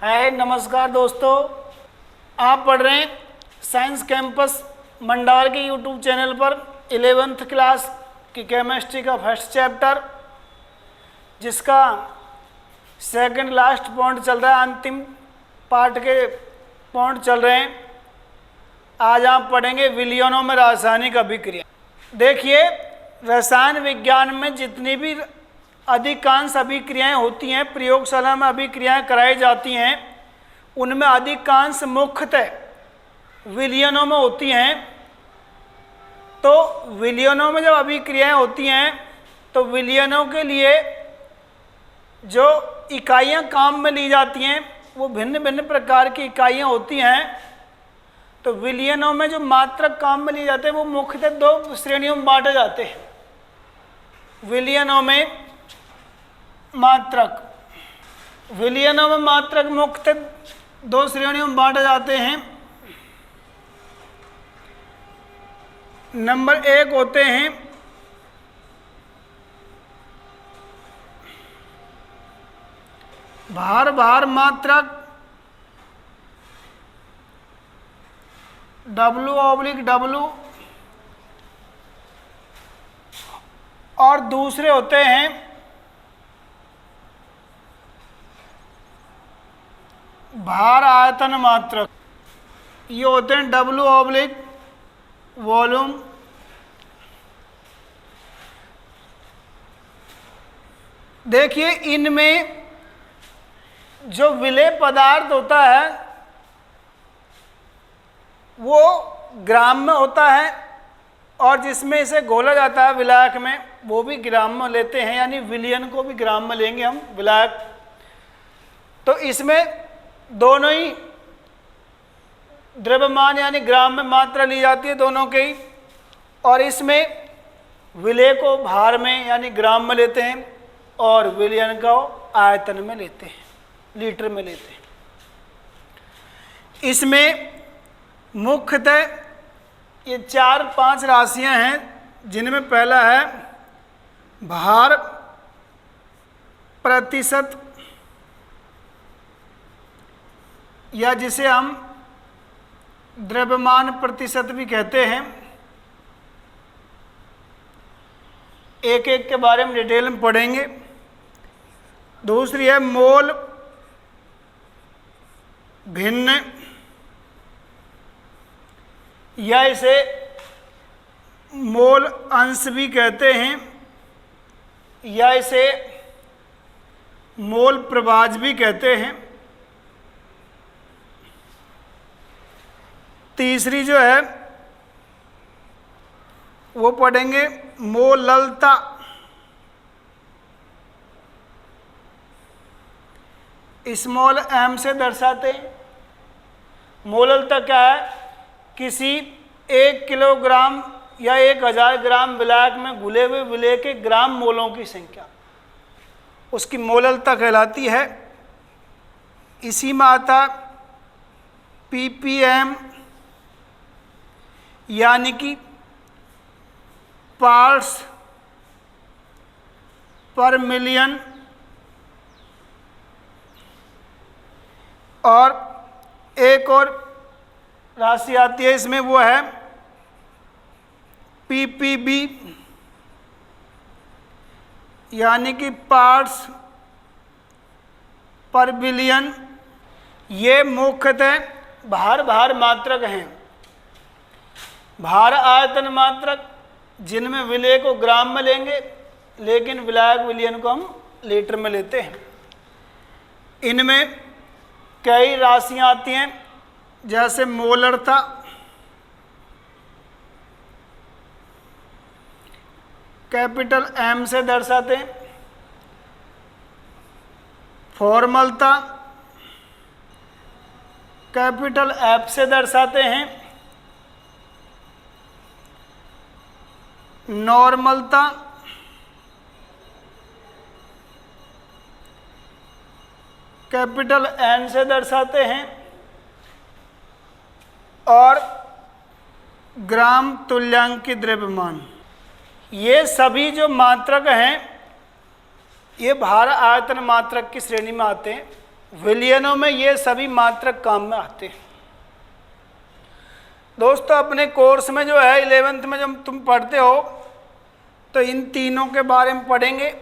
हाय नमस्कार दोस्तों, आप पढ़ रहे हैं साइंस कैंपस मंडार के यूट्यूब चैनल पर 11th क्लास की केमिस्ट्री का फर्स्ट चैप्टर, जिसका सेकंड लास्ट पॉइंट चल रहा है। अंतिम पार्ट के पॉइंट चल रहे हैं। आज आप पढ़ेंगे विलयनों में रासायनिक अभिक्रिया। देखिए, रसायन विज्ञान में जितनी भी अधिकांश अभिक्रियाएं होती हैं, प्रयोगशाला में अभिक्रियाएं कराई जाती हैं, उनमें अधिकांश मुख्यतः विलयनों में होती हैं। तो विलयनों में जब अभिक्रियाएं होती हैं तो विलयनों के लिए जो इकाइयां काम में ली जाती हैं वो भिन्न भिन्न प्रकार की इकाइयां होती हैं। तो विलयनों में जो मात्रक काम में लिए जाते हैं वो मुख्यतः दो श्रेणियों में बांटे जाते हैं। विलयनों में मात्रक मुख्यतः दो श्रेणियों में बांटे जाते हैं। नंबर एक होते हैं भार मात्रक W/W, और दूसरे होते हैं भार आयतन मात्रक। ये होते हैं W/वॉल्यूम। देखिए, इनमें जो विलेय पदार्थ होता है वो ग्राम में होता है, और जिसमें इसे घोला जाता है विलायक में वो भी ग्राम में लेते हैं, यानी विलयन को भी ग्राम में लेंगे हम, विलायक। तो इसमें दोनों ही द्रव्यमान यानी ग्राम में मात्रा ली जाती है दोनों के ही, और इसमें विलेय को भार में यानी ग्राम में लेते हैं और विलयन को आयतन में लेते हैं, लीटर में लेते हैं। इसमें मुख्यतः ये 4-5 राशियां हैं, जिनमें पहला है भार प्रतिशत, या जिसे हम द्रव्यमान प्रतिशत भी कहते हैं। एक एक के बारे में डिटेल में पढ़ेंगे। दूसरी है मोल भिन्न, या इसे मोल अंश भी कहते हैं, या इसे मोल प्रभाज भी कहते हैं। तीसरी जो है वो पढ़ेंगे मोललता। स्मॉल एम से दर्शाते हैं। मोललता क्या है? किसी 1 किलोग्राम या 1000 ग्राम विलायक में घुले हुए विलेय के ग्राम मोलों की संख्या, उसकी मोललता कहलाती है। इसी में आता ppm, यानी कि पार्ट्स पर मिलियन, और एक और राशि आती है इसमें, वो है ppb, यानी कि पार्ट्स पर बिलियन। ये मुख्यतः भार मात्रक हैं। भार आयतन मात्रक जिनमें विलेय को ग्राम में लेंगे, लेकिन विलायक विलयन को हम लीटर में लेते हैं। इनमें कई राशियां आती हैं, जैसे मोलरता, कैपिटल M से दर्शाते हैं। फॉर्मलता कैपिटल F से दर्शाते हैं। नॉर्मलता कैपिटल N से दर्शाते हैं, और ग्राम तुल्यांकी द्रव्यमान। ये सभी जो मात्रक हैं ये भार आयतन मात्रक की श्रेणी में आते हैं। विलयनों में ये सभी मात्रक काम में आते हैं। दोस्तों अपने कोर्स में जो है 11th में जब तुम पढ़ते हो तो इन तीनों के बारे में पढ़ेंगे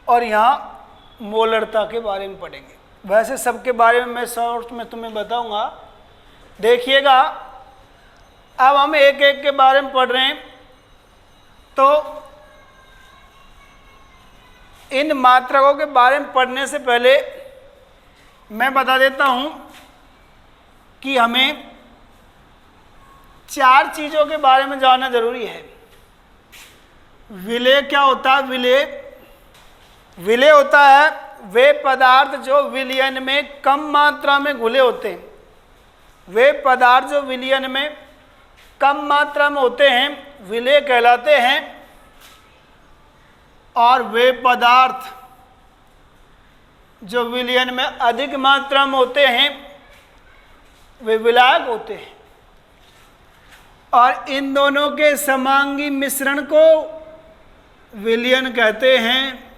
और यहाँ मोलरता के बारे में पढ़ेंगे। वैसे सबके बारे में मैं शॉर्ट में तुम्हें बताऊंगा, देखिएगा। अब हम एक एक के बारे में पढ़ रहे हैं, तो इन मात्रकों के बारे में पढ़ने से पहले मैं बता देता हूं कि हमें 4 चीज़ों के बारे में जानना जरूरी है। विलेय क्या होता है? विलेय होता है वे पदार्थ जो विलयन में कम मात्रा में घुले होते हैं। वे पदार्थ जो विलयन में कम मात्रा में होते हैं विलेय कहलाते हैं, और वे पदार्थ जो विलयन में अधिक मात्रा में होते हैं वे विलायक होते हैं। और इन दोनों के समांगी मिश्रण को विलयन कहते हैं।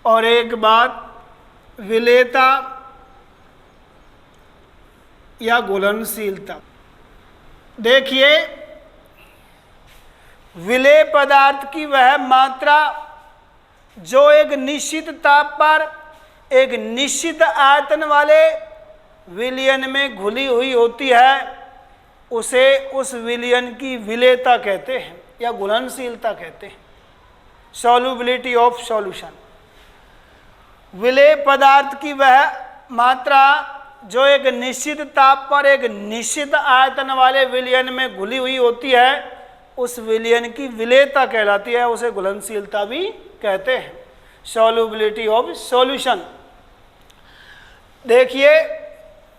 और एक बात, विलेयता या घुलनशीलता, देखिए विलेय पदार्थ की वह मात्रा जो एक निश्चित ताप पर एक निश्चित आयतन वाले विलयन में घुली हुई होती है, उसे उस विलयन की विलेयता कहते हैं या घुलनशीलता कहते हैं। Solubility of solution. विलेय पदार्थ की वह मात्रा जो एक निश्चित ताप पर एक निश्चित आयतन वाले विलयन में घुली हुई होती है, उस विलयन की विलेयता कहलाती है, उसे घुलनशीलता भी कहते हैं। Solubility of solution. देखिए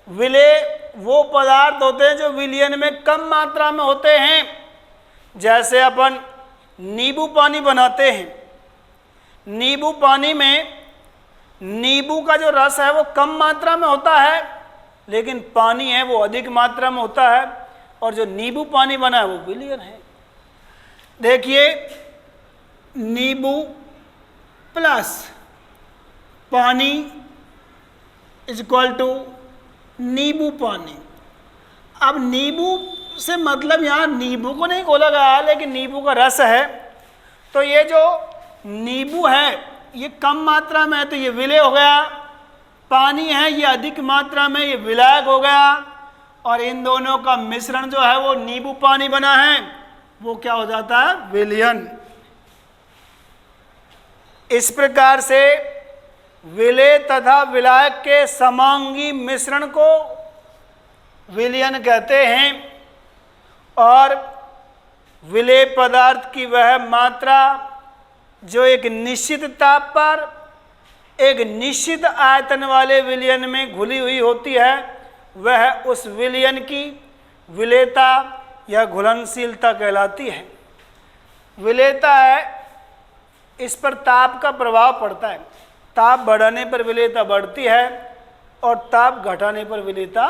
विलेय वो पदार्थ होते हैं जो विलयन में कम मात्रा में होते हैं। जैसे अपन नींबू पानी बनाते हैं, नींबू पानी में नींबू का जो रस है वो कम मात्रा में होता है, लेकिन पानी है वो अधिक मात्रा में होता है, और जो नींबू पानी बना है वो विलयन है। देखिए नींबू प्लस पानी इज इक्वल टू नींबू पानी। अब नींबू से मतलब यहाँ नींबू को नहीं खोला गया है, लेकिन नींबू का रस है। तो ये जो नींबू है ये कम मात्रा में है तो ये विलेय हो गया, पानी है ये अधिक मात्रा में ये विलायक हो गया, और इन दोनों का मिश्रण जो है वो नींबू पानी बना है, वो क्या हो जाता है? विलयन। इस प्रकार से विलेय तथा विलायक के समांगी मिश्रण को विलयन कहते हैं, और विलेय पदार्थ की वह मात्रा जो एक निश्चित ताप पर एक निश्चित आयतन वाले विलयन में घुली हुई होती है, वह उस विलयन की विलेयता या घुलनशीलता कहलाती है। विलेयता है इस पर ताप का प्रभाव पड़ता है। ताप बढ़ाने पर विलेयता बढ़ती है और ताप घटाने पर विलेयता।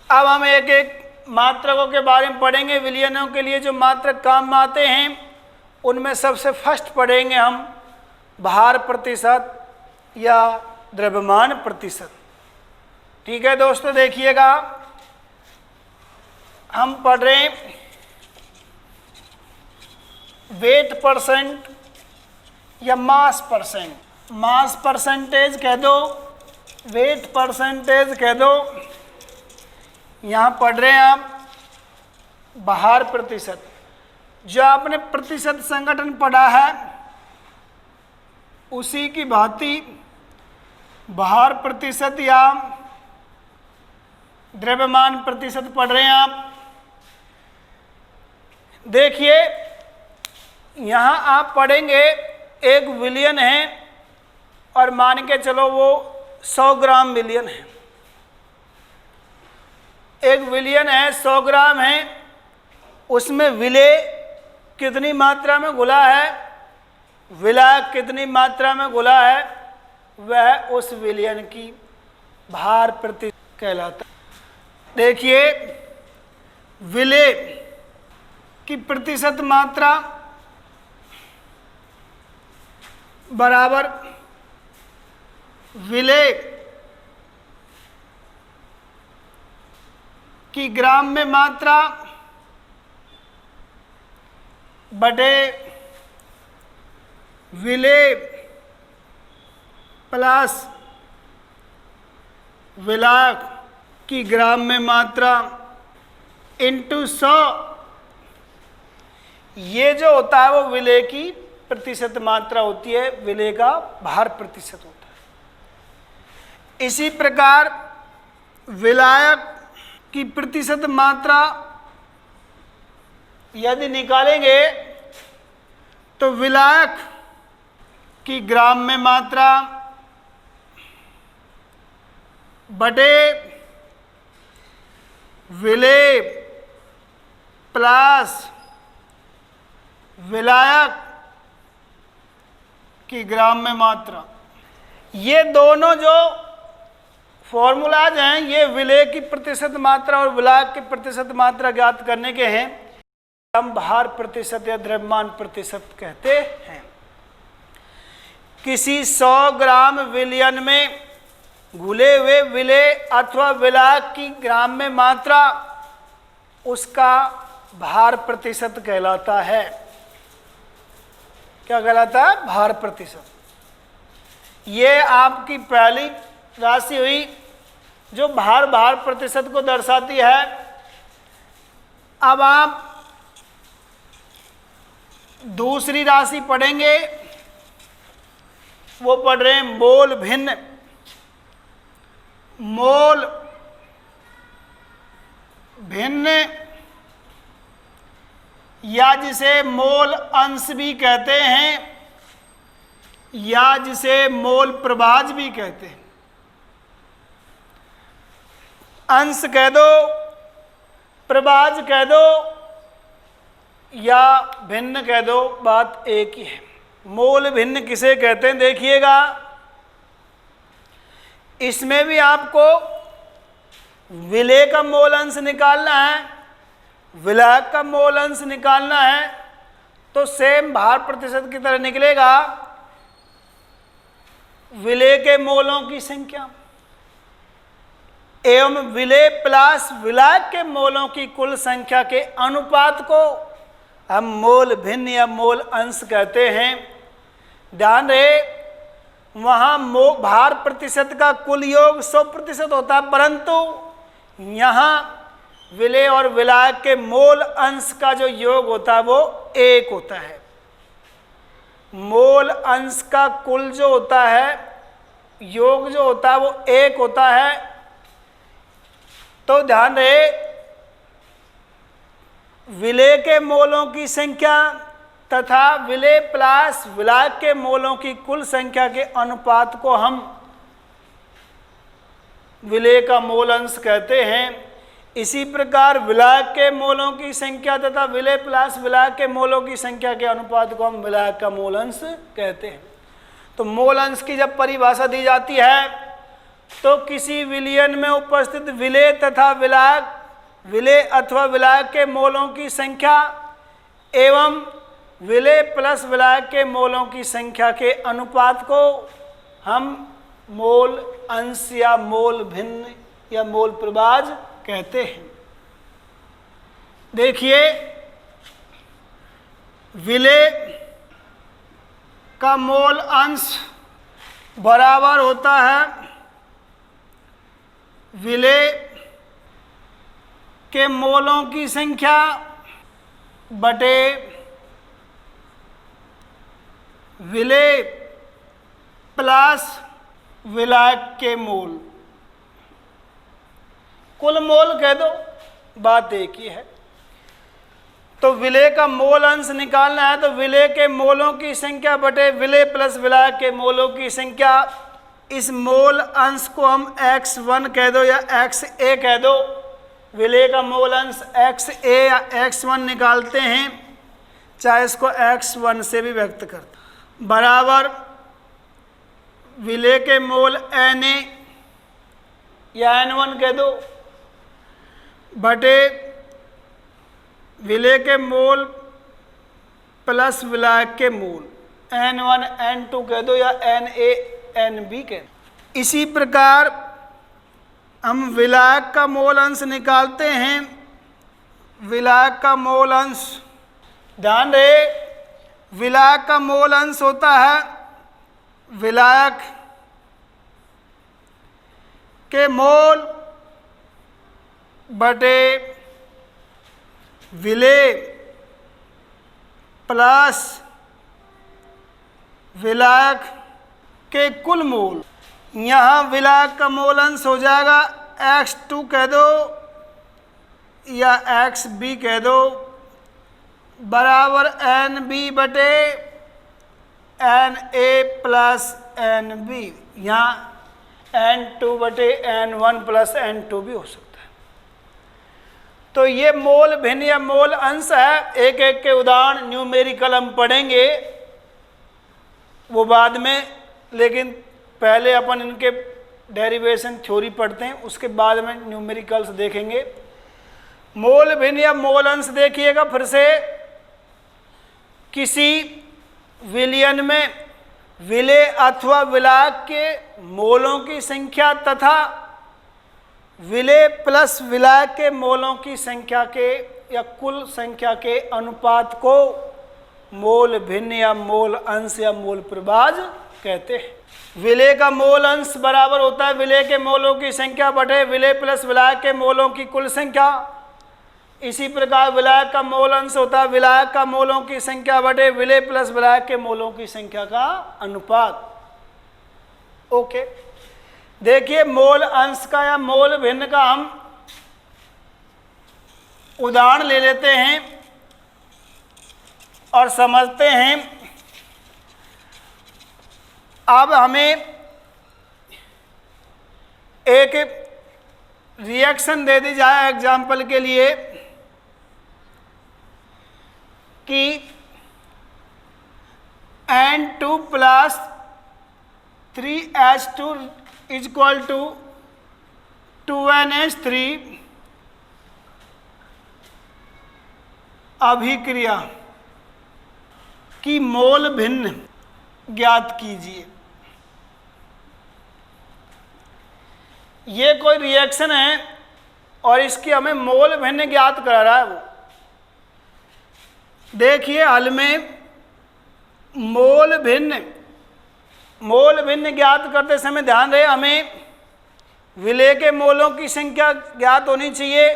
अब हम एक एक मात्रकों के बारे में पढ़ेंगे। विलयनों के लिए जो मात्रक काम में आते हैं उनमें सबसे फर्स्ट पढ़ेंगे हम भार प्रतिशत या द्रव्यमान प्रतिशत। ठीक है दोस्तों, देखिएगा हम पढ़ रहे हैं वेट परसेंट या मास परसेंट। मास परसेंटेज कह दो, वेट परसेंटेज कह दो। यहाँ पढ़ रहे हैं आप भार प्रतिशत। जो आपने प्रतिशत संगठन पढ़ा है उसी की भांति भार प्रतिशत या द्रव्यमान प्रतिशत पढ़ रहे हैं आप। देखिए यहाँ आप पढ़ेंगे एक विलयन है और मान के चलो वो 100 ग्राम विलयन है। एक विलयन है 100 ग्राम है, उसमें विलेय कितनी मात्रा में घुला है, विलायक कितनी मात्रा में घुला है, वह उस विलयन की भार प्रतिशत कहलाता है। देखिए विलेय की प्रतिशत मात्रा बराबर विलेय की ग्राम्य मात्रा बटे विलेय प्लस विलायक की ग्राम्य मात्रा इंटू 100, ये जो होता है वो विलेय की प्रतिशत मात्रा होती है, विलेय का भार प्रतिशत होता है। इसी प्रकार विलायक की प्रतिशत मात्रा यदि निकालेंगे तो विलायक की ग्राम्य मात्रा बटे विलेय प्लस विलायक की ग्राम्य मात्रा, ये दोनों जो फॉर्मूलाज हैं ये विलेय की प्रतिशत मात्रा और विलायक की प्रतिशत मात्रा ज्ञात करने के हैं। हम भार प्रतिशत या द्रव्यमान प्रतिशत कहते हैं। किसी 100 ग्राम विलयन में घुले हुए विलेय अथवा विलायक की ग्राम्य मात्रा उसका भार प्रतिशत कहलाता है। क्या कहलाता है? भार प्रतिशत। ये आपकी पहली राशि हुई जो भार प्रतिशत को दर्शाती है। अब आप दूसरी राशि पढ़ेंगे, वो पढ़ रहे हैं मोल भिन्न। मोल भिन्न या जिसे मोल अंश भी कहते हैं या जिसे मोल प्रभाज भी कहते हैं। अंश कह दो, प्रभाज कह दो या भिन्न कह दो, बात एक ही है। मोल भिन्न किसे कहते हैं देखिएगा, इसमें भी आपको विलेय का मोल अंश निकालना है, विलायक का मोल अंश निकालना है, तो सेम भार प्रतिशत की तरह निकलेगा। विलेय के मोलों की संख्या एवं विलेय प्लस विलायक के मोलों की कुल संख्या के अनुपात को हम मोल भिन्न या मोल अंश कहते हैं। ध्यान रहे, वहाँ भार प्रतिशत का कुल योग 100% होता है, परंतु यहाँ विलेय और विलायक के मोल अंश का जो योग होता है वो 1 होता है। मोल अंश का कुल जो होता है, योग जो होता है वो 1 होता है। तो ध्यान रहे, विलेय के मोलों की संख्या तथा विलेय प्लस विलायक के मोलों की कुल संख्या के अनुपात को हम विलेय का मोल अंश कहते हैं। इसी प्रकार विलायक के मोलों की संख्या तथा विलेय प्लस विलायक के मोलों की संख्या के अनुपात को हम विलायक का मोल अंश कहते हैं। तो मोल अंश की जब परिभाषा दी जाती है तो किसी विलयन में उपस्थित विलेय तथा विलायक, विलेय अथवा विलायक के मोलों की संख्या एवं विलेय प्लस विलायक के मोलों की संख्या के अनुपात को हम मोल अंश या मोल भिन्न या मोल प्रभाज कहते हैं। देखिए, विलेय का मोल अंश बराबर होता है विलेय के मोलों की संख्या बटे विलेय प्लस विलायक के मोल। कुल मोल कह दो, बात एक ही है। तो विलेय का मोल अंश निकालना है तो विलेय के मोलों की संख्या बटे विलेय प्लस विलायक के मोलों की संख्या। इस मोल अंश को हम x1 कह दो या xa कह दो। विलेय का मोल अंश xa या x1 निकालते हैं, चाहे इसको x1 से भी व्यक्त करते, बराबर विलेय के मोल Na या N1 कह दो बटे विलेय के मोल प्लस विलायक के मोल N1 N2 कह दो या Na Nb कह दो। इसी प्रकार हम विलायक का मोल अंश निकालते हैं। विलायक का मोल अंश, ध्यान रहे, विलायक का मोल अंश होता है विलायक के मोल बटे विलेय प्लस विलायक के कुल मोल। यहाँ विलायक का मोल अंश हो जाएगा x2 कह दो या xb कह दो बराबर NB बटे NA प्लस NB। यहाँ N2 बटे N1 प्लस N2 भी हो सकता है। तो ये मोल भिन्न या मोल अंश है। एक एक के उदाहरण न्यूमेरिकल हम पढ़ेंगे वो बाद में, लेकिन पहले अपन इनके डेरिवेशन थ्योरी पढ़ते हैं, उसके बाद में न्यूमेरिकल्स देखेंगे। मोल भिन्न या मोल अंश देखिएगा फिर से, किसी विलयन में विलेय अथवा विलायक के मोलों की संख्या तथा विलेय प्लस विलायक के मोलों की संख्या के या कुल संख्या के अनुपात को मोल भिन्न या मोल अंश या मोल प्रभाज कहते हैं। विलेय का मोल अंश बराबर होता है विलेय के मोलों की संख्या बटे विलेय प्लस विलायक के मोलों की कुल संख्या। इसी प्रकार विलायक का मोल अंश होता है विलायक का मोलों की संख्या बटे विलेय प्लस विलायक के मोलों की संख्या का अनुपात। ओके, देखिए मोल अंश का या मोल भिन्न का हम उदाहरण ले लेते हैं और समझते हैं। अब हमें एक रिएक्शन दे दी जाए एग्जाम्पल के लिए कि N2 plus 3H2 is equal to 2NH3 अभिक्रिया की मोल भिन्न ज्ञात कीजिए। ये कोई रिएक्शन है और इसकी हमें मोल भिन्न ज्ञात करा रहा है वो। देखिए हल में मोल भिन्न ज्ञात करते समय ध्यान रहे हमें विलेय के मोलों की संख्या ज्ञात होनी चाहिए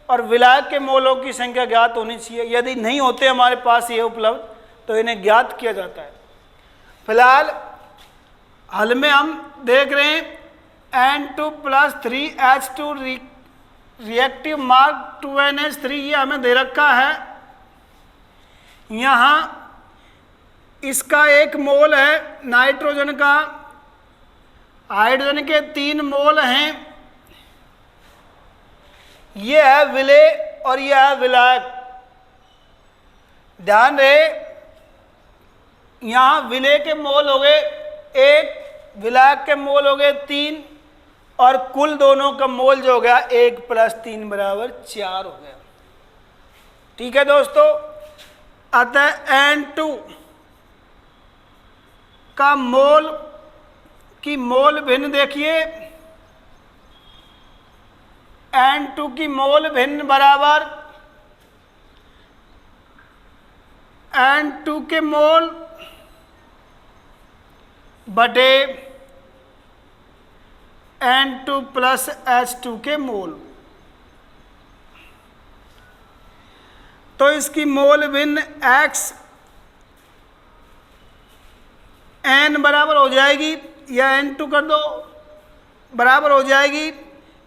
और विलायक के मोलों की संख्या ज्ञात होनी चाहिए। यदि नहीं होते हमारे पास ये उपलब्ध तो इन्हें ज्ञात किया जाता है। फिलहाल हल में हम देख रहे हैं N2 plus 3H2 reactive mark 2NH3 ये हमें दे रखा है। यहाँ इसका एक मोल है नाइट्रोजन का, हाइड्रोजन के 3 मोल हैं। ये है विलेय और यह है विलायक। ध्यान रहे यहाँ विलेय के मोल हो गए 1, विलायक के मोल हो गए 3 और कुल दोनों का मोल जो हो गया 1 प्लस 3 बराबर 4 हो गया। ठीक है दोस्तों, अतः N2 का मोल की मोल भिन्न देखिए, N2 की मोल भिन्न बराबर N2 के मोल बटे N2 प्लस H2 के मोल। तो इसकी मोल भिन्न x n बराबर हो जाएगी या N2 कर दो बराबर हो जाएगी।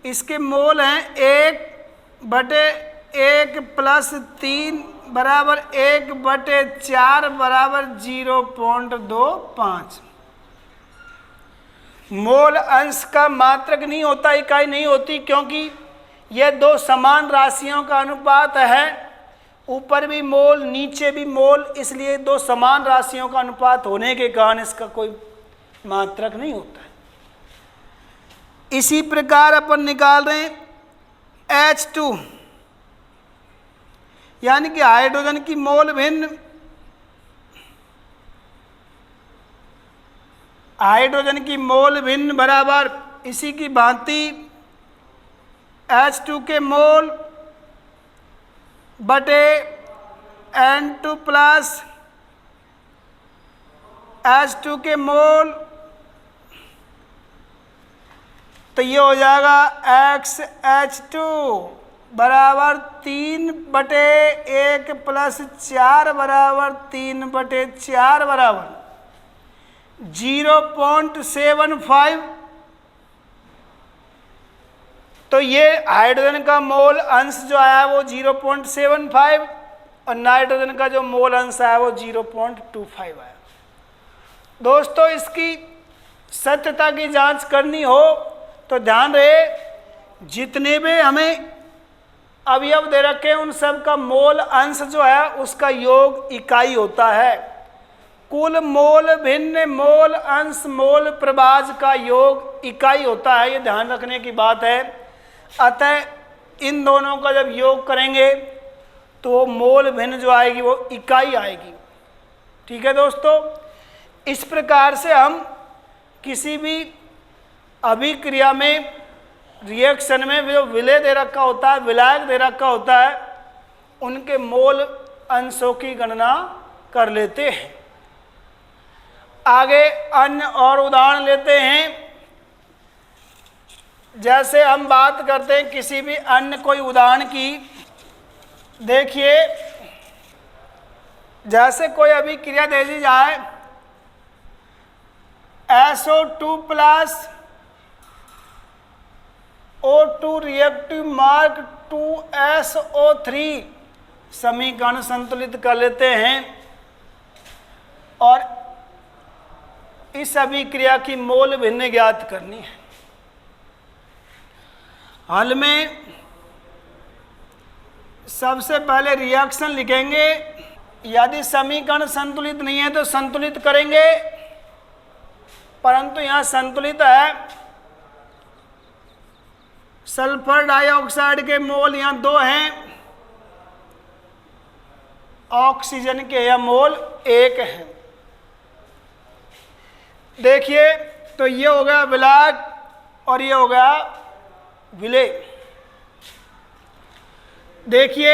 इसके मोल हैं 1 बटे 1 प्लस 3 बराबर 1 बटे 4 बराबर 0.25। मोल अंश का मात्रक नहीं होता, इकाई नहीं होती, क्योंकि यह दो समान राशियों का अनुपात है। ऊपर भी मोल नीचे भी मोल, इसलिए दो समान राशियों का अनुपात होने के कारण इसका कोई मात्रक नहीं होता है। इसी प्रकार अपन निकाल रहे हैं H2 यानी कि हाइड्रोजन की मोल भिन्न। हाइड्रोजन की मोल भिन्न बराबर इसी की भांति H2 के मोल बटे N2 प्लस H2 के मोल, तो ये हो जाएगा XH2 बराबर 3/1 प्लस 4 बराबर 3/4 बराबर 0.75। तो ये हाइड्रोजन का मोल अंश जो आया वो 0.75 और नाइट्रोजन का जो मोल अंश आया वो 0.25 आया। दोस्तों इसकी सत्यता की जांच करनी हो तो ध्यान रहे, जितने भी हमें अवयव दे रखे हैं उन सब का मोल अंश जो है उसका योग इकाई होता है। कुल मोल भिन्न मोल अंश मोल प्रभाज का योग इकाई होता है, ये ध्यान रखने की बात है। अतः इन दोनों का जब योग करेंगे तो मोल भिन्न जो आएगी वो इकाई आएगी। ठीक है दोस्तों, इस प्रकार से हम किसी भी अभिक्रिया में रिएक्शन में जो विलेय दे रखा होता है, विलायक दे रखा होता है, उनके मोल अंशों की गणना कर लेते हैं। आगे अन्य और उदाहरण लेते हैं। जैसे हम बात करते हैं किसी भी अन्य कोई उदाहरण की, देखिए जैसे कोई अभिक्रिया दे दी जाए SO2 plus O2 reactive mark 2SO3 समीकरण संतुलित कर लेते हैं और इस अभिक्रिया की मोल भिन्न ज्ञात करनी है। हल में सबसे पहले रिएक्शन लिखेंगे, यदि समीकरण संतुलित नहीं है तो संतुलित करेंगे, परंतु यहाँ संतुलित है। सल्फर डाइऑक्साइड के मोल यहाँ 2 हैं, ऑक्सीजन के यहाँ मोल 1 है। देखिए तो ये हो गया विलायक और ये हो गया विलेय। देखिए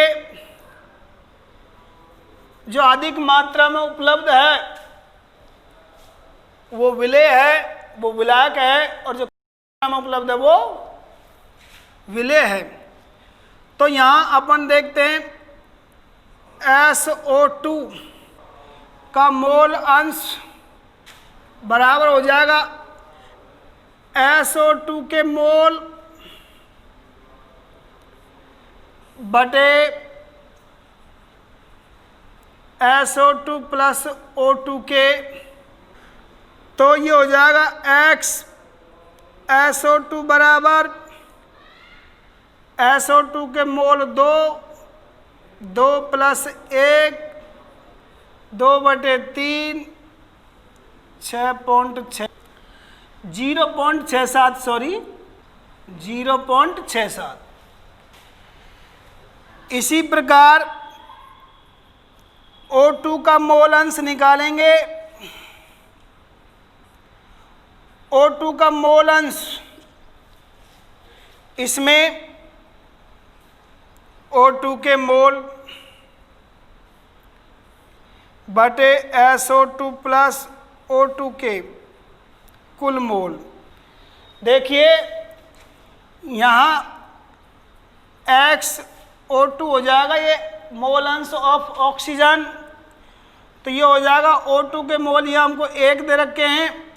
जो अधिक मात्रा में उपलब्ध है वो विलेय है, वो विलायक है, और जो कम में उपलब्ध है वो विलेय है। तो यहाँ अपन देखते हैं SO2 का मोल अंश बराबर हो जाएगा SO2 के मोल बटे SO2 प्लस O2 के, तो ये हो जाएगा X SO2 बराबर SO2 के मोल 2 2 प्लस 1 2/3 6.6 0.67 सॉरी 0.67। इसी प्रकार O2 का मोल अंश निकालेंगे। O2 का मोल अंश, इसमें O2 के मोल बटे SO2 प्लस O2 के कुल मोल। देखिए यहाँ XO2 हो जाएगा ये मोल अंश ऑफ ऑक्सीजन, तो ये हो जाएगा O2 के मोल यहाँ हमको 1 दे रखे हैं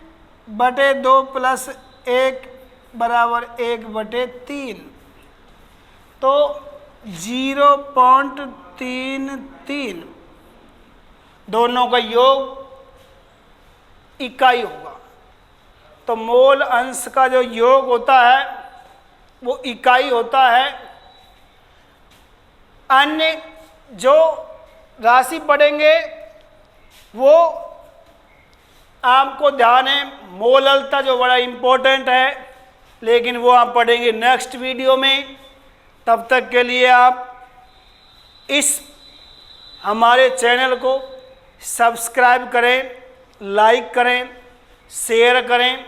बटे 2 प्लस 1 बराबर 1/3, तो 0.33 दोनों का योग इकाई होगा। तो मोल अंश का जो योग होता है वो इकाई होता है। अन्य जो राशि पढ़ेंगे वो आपको ध्यान है, मोललता जो बड़ा इम्पोर्टेंट है, लेकिन वो आप पढ़ेंगे नेक्स्ट वीडियो में। तब तक के लिए आप इस हमारे चैनल को सब्सक्राइब करें, लाइक करें, शेयर करें,